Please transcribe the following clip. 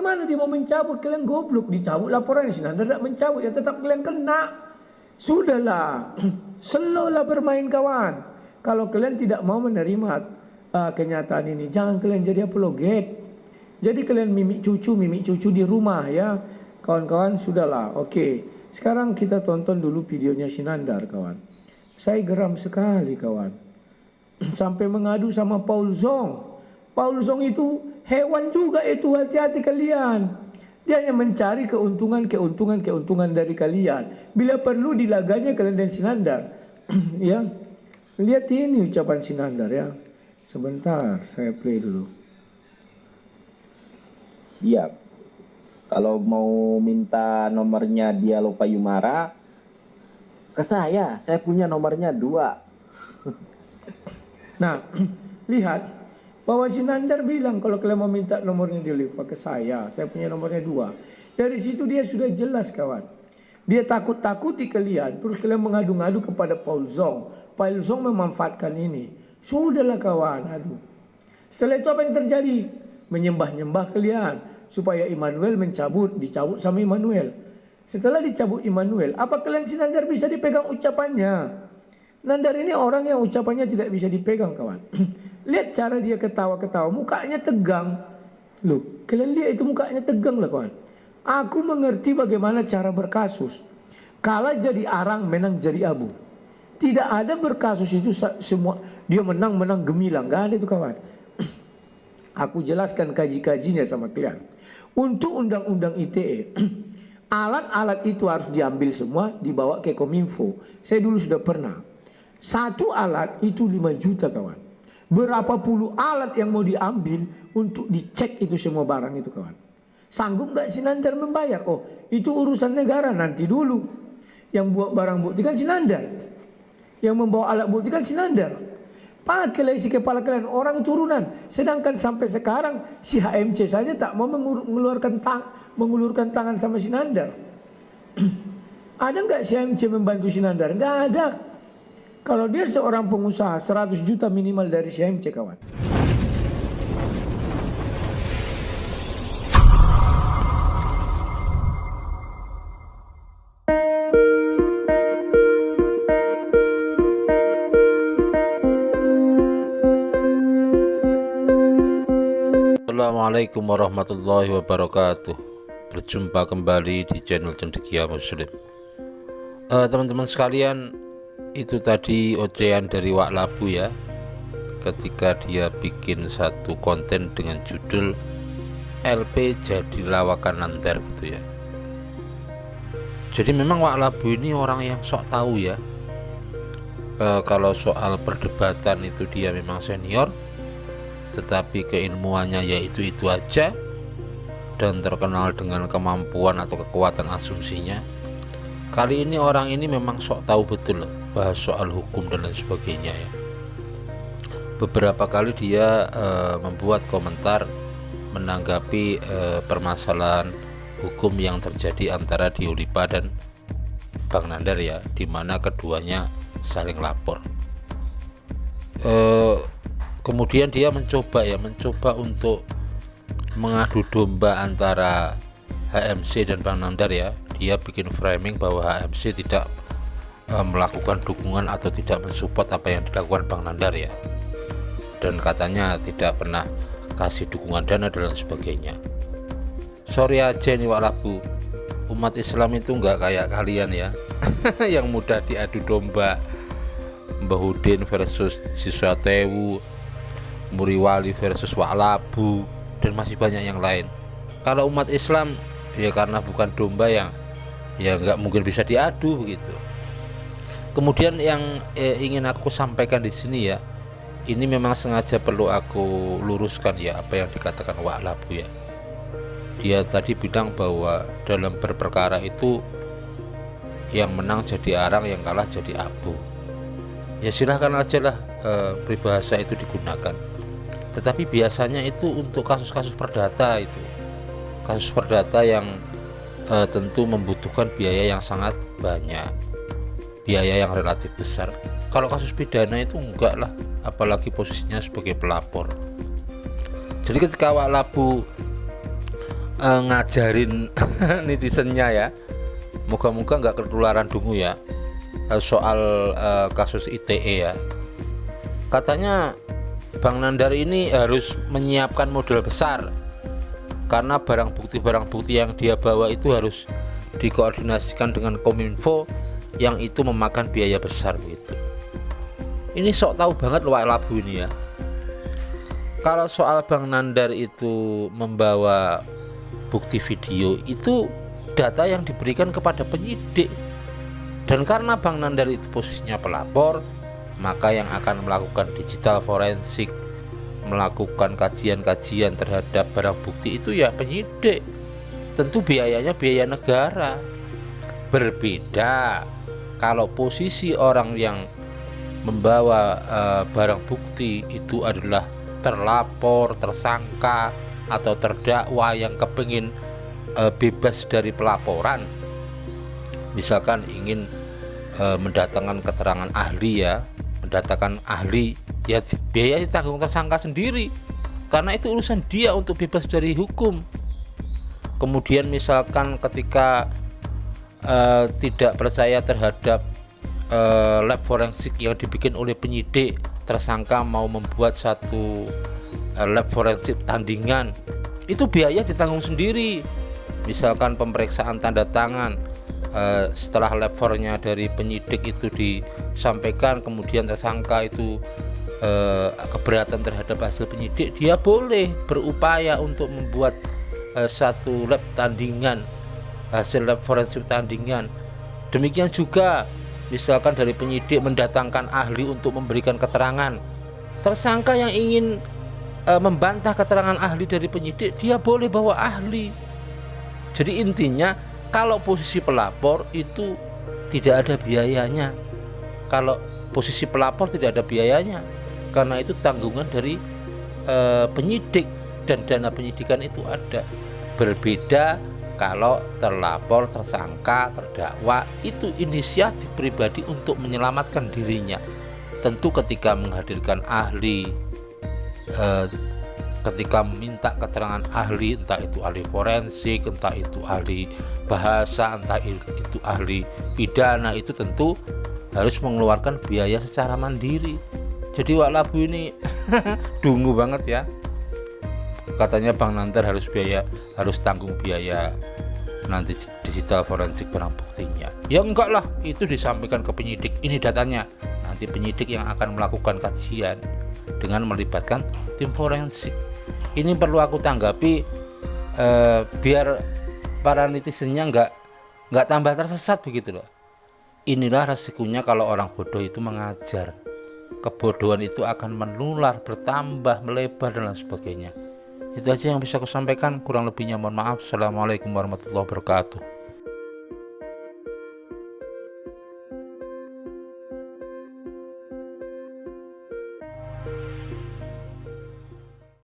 bagaimana dia mau mencabut? Kalian goblok, dicabut laporan Sinandar tidak mencabut, ya tetap kalian kena. Sudahlah, slow bermain kawan. Kalau kalian tidak mau menerima kenyataan ini, jangan kalian jadi apologet. Jadi kalian mimik cucu di rumah ya. Kawan-kawan, sudahlah. Oke. Sekarang kita tonton dulu videonya Sinandar kawan. Saya geram sekali kawan. Sampai mengadu sama Paul Zong. Paul Zong itu hewan juga itu, hati-hati kalian. Dia hanya mencari keuntungan dari kalian. Bila perlu di laganya kalian dan Sinandar. Ya. Lihat ini ucapan Sinandar ya. Sebentar, saya play dulu. Iya. Kalau mau minta nomornya Dialog Payumara, ke saya punya nomornya 2. Nah, lihat. Bahwa Sinandar bilang kalau kalian mau minta nomornya Dialog ke saya punya nomornya 2. Dari situ dia sudah jelas kawan. Dia takut-takuti kalian, terus kalian mengadu-ngadu kepada Paul Zong. Paul Zong memanfaatkan ini. Sudahlah kawan, aduh. Setelah itu apa yang terjadi? Menyembah-nyembah kalian supaya Immanuel dicabut sama Immanuel. Setelah dicabut Immanuel, apa kalian Sinandar bisa dipegang ucapannya? Nandar ini orang yang ucapannya tidak bisa dipegang kawan. Lihat cara dia ketawa-ketawa, mukanya tegang. Loh, kalian lihat itu mukanya tegang lah kawan. Aku mengerti bagaimana cara berkasus. Kalah jadi arang, menang jadi abu. Tidak ada berkasus itu semua dia menang gemilang, gak ada itu kawan. Aku jelaskan kaji-kajinya sama kalian. Untuk undang-undang ITE, alat-alat itu harus diambil semua, dibawa ke Kominfo. Saya dulu sudah pernah. Satu alat itu 5 juta kawan. Berapa puluh alat yang mau diambil untuk dicek itu semua barang itu kawan. Sanggup gak Sinandar membayar? Oh, itu urusan negara nanti dulu. Yang buat barang bukti kan Sinandar. Yang membawa alat bukti kan Sinandar. Pakailah isi kepala kalian, orang turunan. Sedangkan sampai sekarang si HMC saja tak mau mengulurkan tangan sama Sinandar. Ada nggak si HMC membantu Sinandar? Nggak ada. Kalau dia seorang pengusaha 100 juta minimal dari si HMC kawan. Assalamualaikum warahmatullahi wabarakatuh. Berjumpa kembali di channel Cendekia Muslim. Teman-teman sekalian, itu tadi ocehan dari Wak Labu ya, ketika dia bikin satu konten dengan judul LP jadi lawakan Nandar gitu ya. Jadi memang Wak Labu ini orang yang sok tahu ya. Kalau soal perdebatan itu dia memang senior, tetapi keilmuannya ya itu aja, dan terkenal dengan kemampuan atau kekuatan asumsinya. Kali ini orang ini memang sok tahu betul bahas soal hukum dan lain sebagainya ya. Beberapa kali dia membuat komentar menanggapi permasalahan hukum yang terjadi antara Diolipa dan Bang Nandar ya, dimana keduanya saling lapor. Kemudian dia mencoba untuk mengadu domba antara HMC dan Bang Nandar ya. Dia bikin framing bahwa HMC tidak melakukan dukungan atau tidak mensupport apa yang dilakukan Bang Nandar ya, dan katanya tidak pernah kasih dukungan dana dan sebagainya. Sorry aja nih Wak Labu, umat Islam itu nggak kayak kalian ya yang mudah diadu domba. Mbah Udin versus Siswa Tewu, Muriwali versus Wak Labu, dan masih banyak yang lain. Kalau umat Islam ya karena bukan domba yang ya nggak mungkin bisa diadu begitu. Kemudian yang ingin aku sampaikan di sini ya, ini memang sengaja perlu aku luruskan ya apa yang dikatakan Wak Labu ya. Dia tadi bilang bahwa dalam berperkara itu yang menang jadi arang, yang kalah jadi abu. Ya silahkan aja lah peribahasa itu digunakan. Tetapi biasanya itu untuk kasus-kasus perdata itu, kasus perdata yang tentu membutuhkan biaya yang sangat banyak, biaya yang relatif besar. Kalau kasus pidana itu enggak lah, apalagi posisinya sebagai pelapor. Jadi ketika Wak Labu ngajarin netizennya ya. Moga-moga nggak ketularan dungu ya soal kasus ITE ya. Katanya Bang Nandar ini harus menyiapkan modal besar karena barang bukti yang dia bawa itu harus dikoordinasikan dengan Kominfo yang itu memakan biaya besar gitu. Ini sok tahu banget Wak Labu ini ya. Kalau soal Bang Nandar itu membawa bukti video, itu data yang diberikan kepada penyidik, dan karena Bang Nandar itu posisinya pelapor, maka yang akan melakukan digital forensik, melakukan kajian-kajian terhadap barang bukti itu ya penyidik. Tentu biayanya biaya negara. Berbeda kalau posisi orang yang membawa barang bukti itu adalah terlapor, tersangka, atau terdakwa yang kepingin bebas dari pelaporan, misalkan ingin mendatangkan keterangan ahli ya, mendatangkan ahli ya, biaya ditanggung tersangka sendiri karena itu urusan dia untuk bebas dari hukum. Kemudian misalkan ketika tidak percaya terhadap lab forensik yang dibikin oleh penyidik, tersangka mau membuat satu lab forensik tandingan, itu biaya ditanggung sendiri. Misalkan pemeriksaan tanda tangan, setelah lab fornya dari penyidik itu disampaikan, kemudian tersangka itu keberatan terhadap hasil penyidik, dia boleh berupaya untuk membuat satu lab tandingan, hasil lab forensik tandingan. Demikian juga misalkan dari penyidik mendatangkan ahli untuk memberikan keterangan, tersangka yang ingin membantah keterangan ahli dari penyidik, dia boleh bawa ahli. Jadi intinya kalau posisi pelapor itu tidak ada biayanya. Kalau posisi pelapor tidak ada biayanya, karena itu tanggungan dari penyidik dan dana penyidikan itu ada. Berbeda kalau terlapor, tersangka, terdakwa itu inisiatif pribadi untuk menyelamatkan dirinya. Tentu ketika menghadirkan ahli, ketika meminta keterangan ahli, entah itu ahli forensik, entah itu ahli bahasa, entah itu ahli pidana, itu tentu harus mengeluarkan biaya secara mandiri. Jadi Wak Labu ini dungu banget ya. Katanya Bang Nandar harus tanggung biaya nanti digital forensik barang buktinya. Ya enggak lah, itu disampaikan ke penyidik, ini datanya. Nanti penyidik yang akan melakukan kajian dengan melibatkan tim forensik. Ini perlu aku tanggapi biar para netizennya enggak tambah tersesat begitu loh. Inilah resikonya kalau orang bodoh itu mengajar. Kebodohan itu akan menular, bertambah, melebar dan lain sebagainya. Itu aja yang bisa aku sampaikan, kurang lebihnya mohon maaf. Assalamualaikum warahmatullahi wabarakatuh.